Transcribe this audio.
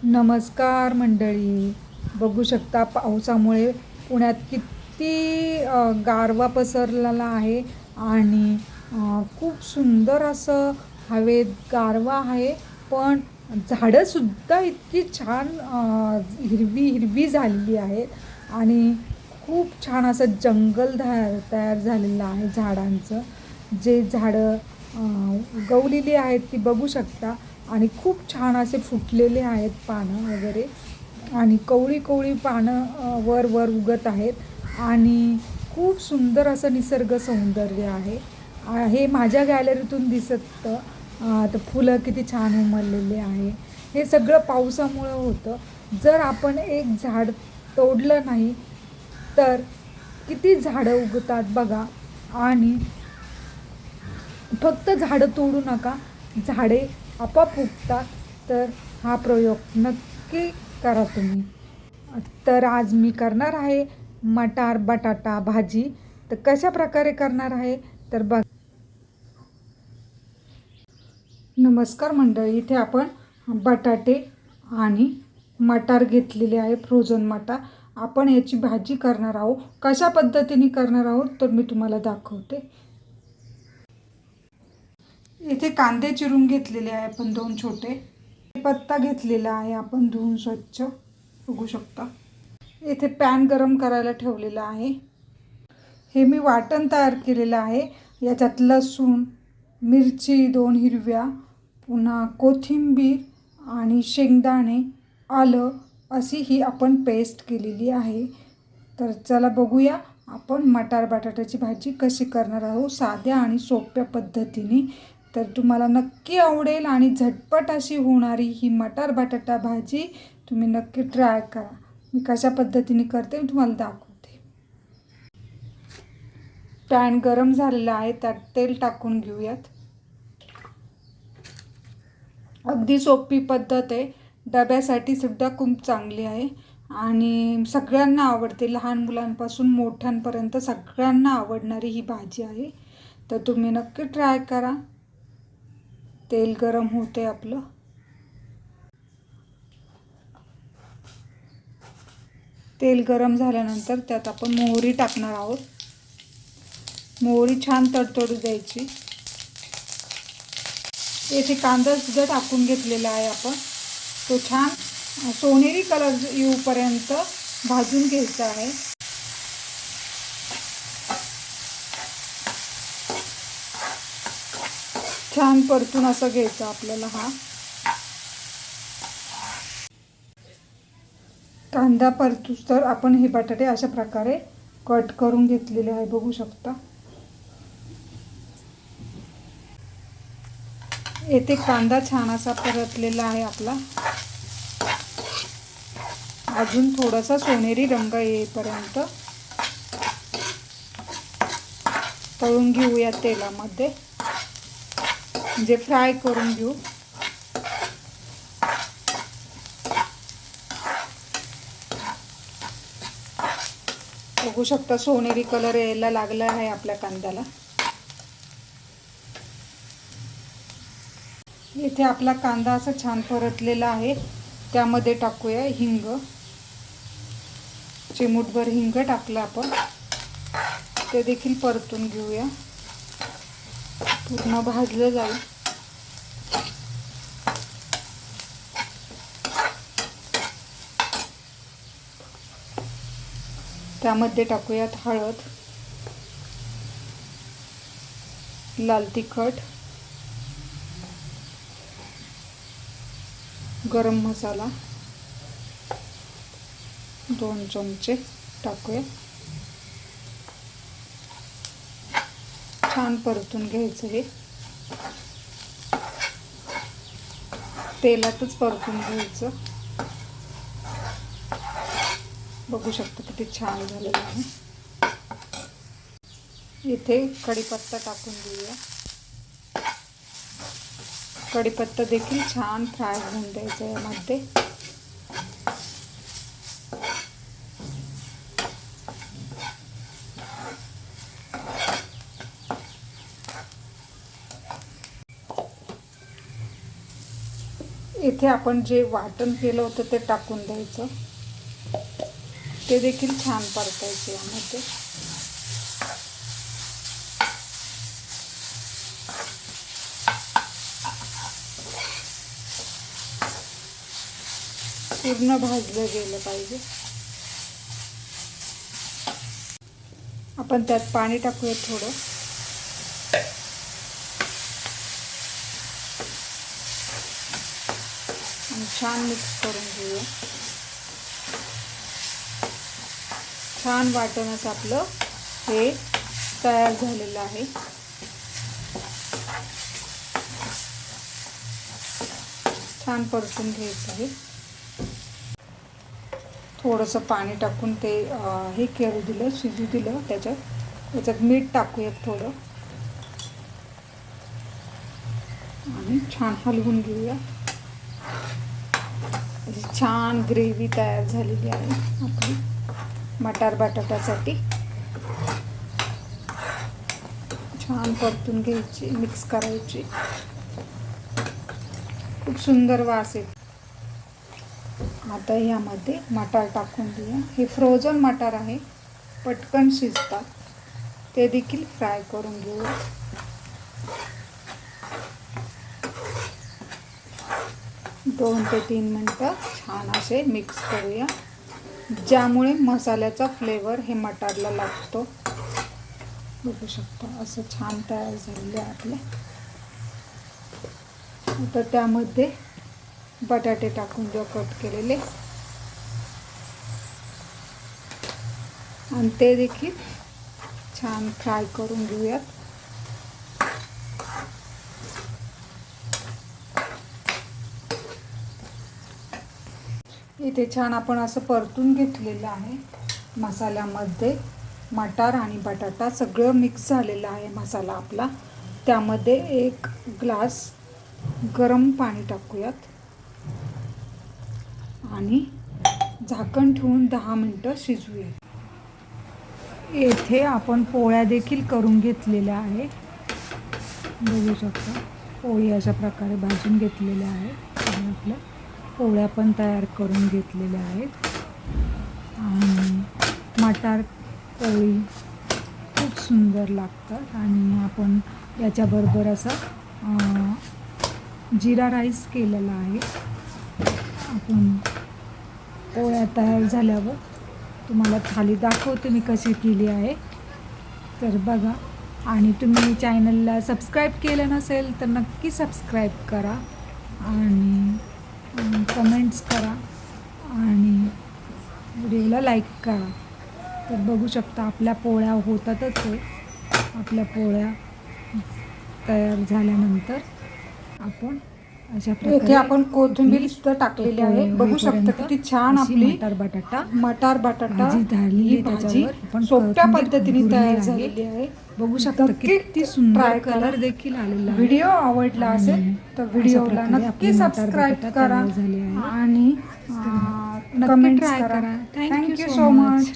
नमस्कार मंडळी. बघू शकता पावसामुळे पुण्यात किती गारवा पसरलेला आहे आणि खूप सुंदर असं हवेत गारवा आहे. पण झाडंसुद्धा इतकी छान हिरवी हिरवी झालेली आहेत आणि खूप छान असं जंगल तयार झालेलं आहे झाडांचं. जे झाडं उगवलेली आहेत ती बघू शकता आणि खूप छान असे फुटलेले आहेत पानं वगैरे आणि कवळी कवळी पानं वर वर उगत आहेत आणि खूप सुंदर असं निसर्ग सौंदर्य आहे. हे माझ्या गॅलरीतून दिसतं. तर फुलं किती छान उमललेले आहे. हे सगळं पावसामुळं होतं. जर आपण एक झाड तोडलं नाही तर किती झाडं उगतात बघा. आणि फक्त झाडं तोडू नका, झाडे आपोआप उगतात. तर हा प्रयोग नक्की करा तुम्ही. तर आज मी करणार आहे मटार बटाटा भाजी. तर कशा प्रकारे करणार आहे तर बघ. नमस्कार मंडळी. इथे आपण बटाटे आणि मटार घेतलेले आहे, फ्रोझन मटार. आपण याची भाजी करणार आहोत. कशा पद्धतीने करणार आहोत तर मी तुम्हाला दाखवते. इथे कांदे चिरून घेतलेले आहे आपण 2 छोटे. पत्ता घेतलेला आहे आपण धुवून स्वच्छ, बघू शकता. इथे पॅन गरम करायला ठेवलेला आहे. हे मी वाटण तयार केलेलं आहे. याच्यात लसूण, मिरची 2 हिरव्या, पुन्हा कोथिंबीर आणि शेंगदाणे, आलं अशी ही आपण पेस्ट केलेली आहे. तर चला बघूया आपण मटार बटाट्याची भाजी कशी करणार आहोत साध्या आणि सोप्या पद्धतीने. तर तुम्हाला नक्की आवडेल आणि झटपट अशी होणारी ही मटार बटाटा भाजी तुम्ही नक्की ट्राय करा. मी कशा पद्धतीने करते मी तुम्हाला दाखवते. पॅन गरम झालेला आहे, त्यात तेल टाकून घेऊयात. अगदी सोपी पद्धत आहे. डब्यासाठी सुद्धा खूप चांगली आहे आणि सगळ्यांना आवडते. लहान मुलांपासून मोठ्यांपर्यंत सगळ्यांना आवडणारी ही भाजी आहे. तर तुम्ही नक्की ट्राय करा. तेल गरम होते आपलं. तेल गरम झाल्यानंतर त्यात आपण मोहरी टाकणार आहोत. मोहरी छान तडतडू द्यायची. येथे कांदा सुद्धा टाकून घेतलेला आहे आपण. तो छान सोनेरी कलर येऊपर्यंत भाजून घ्यायचा आहे. छान परतून असं घ्यायचं आपल्याला. हा कांदा परतूस तर आपण हे बटाटे अशा प्रकारे कट करून घेतलेले आहे, बघू शकता. येथे कांदा छान असा परतलेला आहे आपला. अजून थोडासा सोनेरी रंग येईपर्यंत तळून घेऊया तेलामध्ये, म्हणजे फ्राय करून घेऊ. बघू शकता सोनेरी कलर यायला लागला आहे आपल्या कांद्याला. इथे आपला कांदा असा छान परतलेला आहे. त्यामध्ये टाकूया हिंग. चिमूटभर हिंग टाकलं आपण. ते देखील परतून घेऊया, पूर्ण भाजलं जाईल. त्यामध्ये टाकूयात हळद, लाल तिखट, गरम मसाला 2 चमचे टाकूया. छान परतून घ्यायचं. हे तेलातच परतून घ्यायचं. बघू शकता किती छान झालेलं आहे. इथे कढीपत्ता टाकून देऊया. कढीपत्ता देखील छान फ्राय होऊन द्यायचा यामध्ये. इथे आपण जे वाटण केलं होतं ते टाकून द्यायचं. ते देखील छान परतायचे यामध्ये. पूर्ण भाजलं गेलं पाहिजे. आपण त्यात पाणी टाकूया थोडं. आणि छान मिक्स करून घेऊया. छान वाटणच आपलं हे तयार झालेलं आहे. छान परतून घ्यायचं आहे. थोडंसं पाणी टाकून ते हे करू दिलं, शिजू दिलं. त्याच्यात मीठ टाकूयात थोडं आणि छान हलवून घेऊया. अशी छान ग्रेव्ही तयार झालेली आहे आपली मटार बटाट्यासाठी. छान परतून घ्यायची, मिक्स करायची. खूप सुंदर वास येतो. आता यामध्ये मटार टाकून देऊया. हे फ्रोझन मटार आहे, पटकन शिजतात. ते देखील फ्राय करून घेऊया. दोन ते 3 मिनटं छान असे मिक्स करूया, ज्यामुळे मसाल्याचा फ्लेवर हे मटारला लागतो. बघू शकता असं छान तयार झालेले आपले. आता त्यामध्ये बटाटे टाकून देऊ कट केलेले आणि ते देखील छान फ्राय करून घेऊयात. इथे छान आपण असं परतून घेतलेलं आहे. मसाल्यामध्ये मटार आणि बटाटा सगळं मिक्स झालेलं आहे मसाला आपला. त्यामध्ये 1 ग्लास गरम पाणी टाकूयात आणि झाकण ठेवून 10 मिनटं शिजवूया. येथे आपण पोळ्या देखील करून घेतलेल्या आहे. बघू शकता पोळी अशा प्रकारे भाजून घेतलेल्या आहेत आणि आपल्या पोळ्या पण तयार करून घेतलेल्या आहेत. आणि मटार पोळी खूप सुंदर लागतात. आणि आपण याच्याबरोबर असा जिरा राईस केलेला आहे. आपण पोळ्या तयार झाल्यावर तुम्हाला थाली दाखवते मी कशी केली आहे, तर बघा. आणि तुम्ही चॅनलला सबस्क्राईब केलं नसेल तर नक्की सबस्क्राईब करा आणि कमेंट्स करा आणि व्हिडिओला लाईक करा. तर बघू शकता आपल्या पोळ्या होतातच आहे. आपल्या पोळ्या तयार झाल्यानंतर आपण अशा प्रकारे इथे आपण कोथिंबीर सुद्धा टाकलेली आहे. बघू शकता किती छान आपली मटार बटाटा झालेली भाजी सोप्या पद्धतीने तयार झालेली आहे. बघू शकता किती सुंदर कलर देखील आलेला आहे. व्हिडिओ आवडला असेल तर व्हिडिओला नक्की सबस्क्राईब करा आणि कमेंट करा. Thank you so much.